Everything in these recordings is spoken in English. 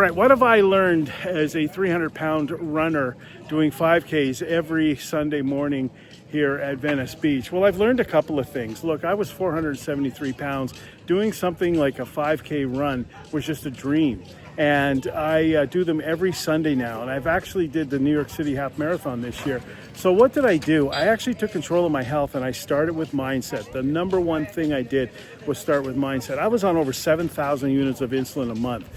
Right, what have I learned as a 300-pound runner doing 5Ks every Sunday morning here at Venice Beach? Well, I've learned a couple of things. Look, I was 473 pounds. Doing something like a 5K run was just a dream. And I do them every Sunday now. And I've actually did the New York City Half Marathon this year. So what did I do? I actually took control of my health and I started with mindset. The number one thing I did was start with mindset. I was on over 7,000 units of insulin a month.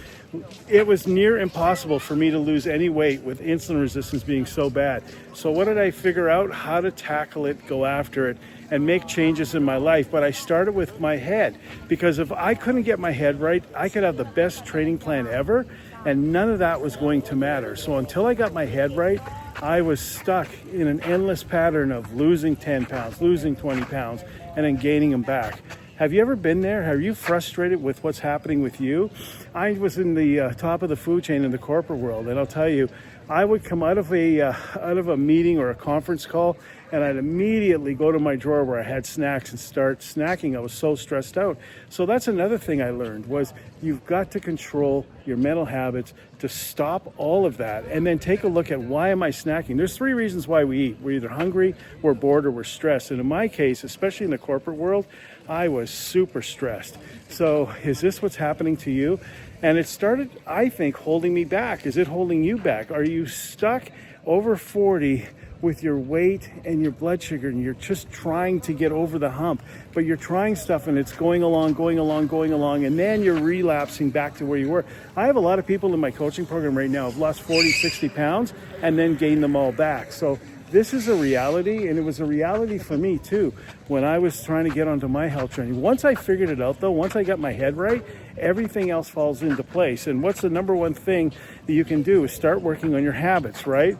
It was near impossible for me to lose any weight with insulin resistance being so bad. So what did I figure out? How to tackle it, go after it, and make changes in my life. But I started with my head, because if I couldn't get my head right, I could have the best training plan ever, and none of that was going to matter. So until I got my head right, I was stuck in an endless pattern of losing 10 pounds, losing 20 pounds, and then gaining them back. Have you ever been there? Are you frustrated with what's happening with you? I was in the top of the food chain in the corporate world, and I'll tell you, I would come out of a meeting or a conference call, and I'd immediately go to my drawer where I had snacks and start snacking. I was so stressed out. So that's another thing I learned, was you've got to control your mental habits to stop all of that, and then take a look at, why am I snacking? There's 3 reasons why we eat. We're either hungry, we're bored, or we're stressed. And in my case, especially in the corporate world, I was super stressed. So is this what's happening to you? And it started, I think, holding me back. Is it holding you back? Are you stuck over 40 with your weight and your blood sugar, and you're just trying to get over the hump, but you're trying stuff and it's going along, and then you're relapsing back to where you were? I have a lot of people in my coaching program right now who've lost 40, 60 pounds and then gained them all back. So this is a reality, and it was a reality for me too when I was trying to get onto my health journey. Once I figured it out though, once I got my head right, everything else falls into place. And what's the number one thing that you can do is start working on your habits, right?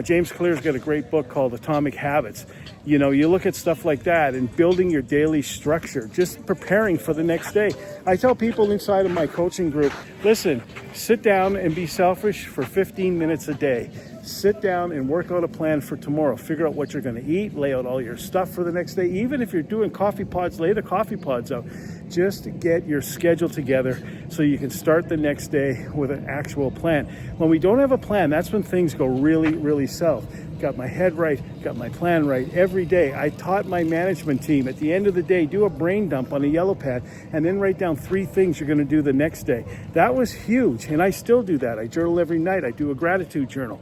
James Clear's got a great book called Atomic Habits. You know, you look at stuff like that and building your daily structure, just preparing for the next day. I tell people inside of my coaching group, listen, sit down and be selfish for 15 minutes a day. Sit down and work out a plan for tomorrow. Figure out what you're going to eat, lay out all your stuff for the next day. Even if you're doing coffee pods, lay the coffee pods out. Just get your schedule together so you can start the next day with an actual plan. When we don't have a plan, that's when things go really, really south. Got my head right, got my plan right every day. I taught my management team, at the end of the day, do a brain dump on a yellow pad and then write down 3 things you're going to do the next day. That was huge, and I still do that. I journal every night. I do a gratitude journal.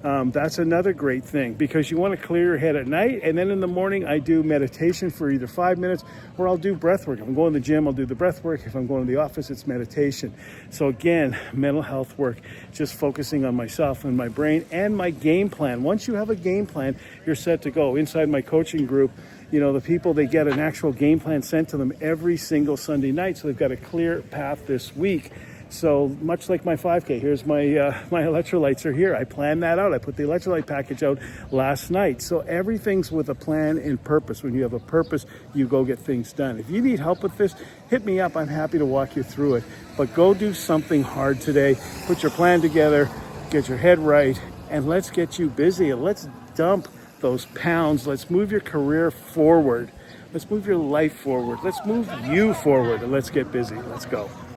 That's another great thing, because you want to clear your head at night, and then in the morning I do meditation for either 5 minutes, or I'll do breath work. If I'm going to the gym, I'll do the breath work. If I'm going to the office, it's meditation. So again, mental health work, just focusing on myself and my brain and my game plan. Once you have a game plan, you're set to go. Inside my coaching group, you know, the people, they get an actual game plan sent to them every single Sunday night, so they've got a clear path this week. So much like my 5K, here's my electrolytes are here. I planned that out. I put the electrolyte package out last night. So everything's with a plan and purpose. When you have a purpose, you go get things done. If you need help with this, hit me up. I'm happy to walk you through it. But go do something hard today. Put your plan together, get your head right, and let's get you busy. Let's dump those pounds. Let's move your career forward. Let's move your life forward. Let's move you forward, and let's get busy. Let's go.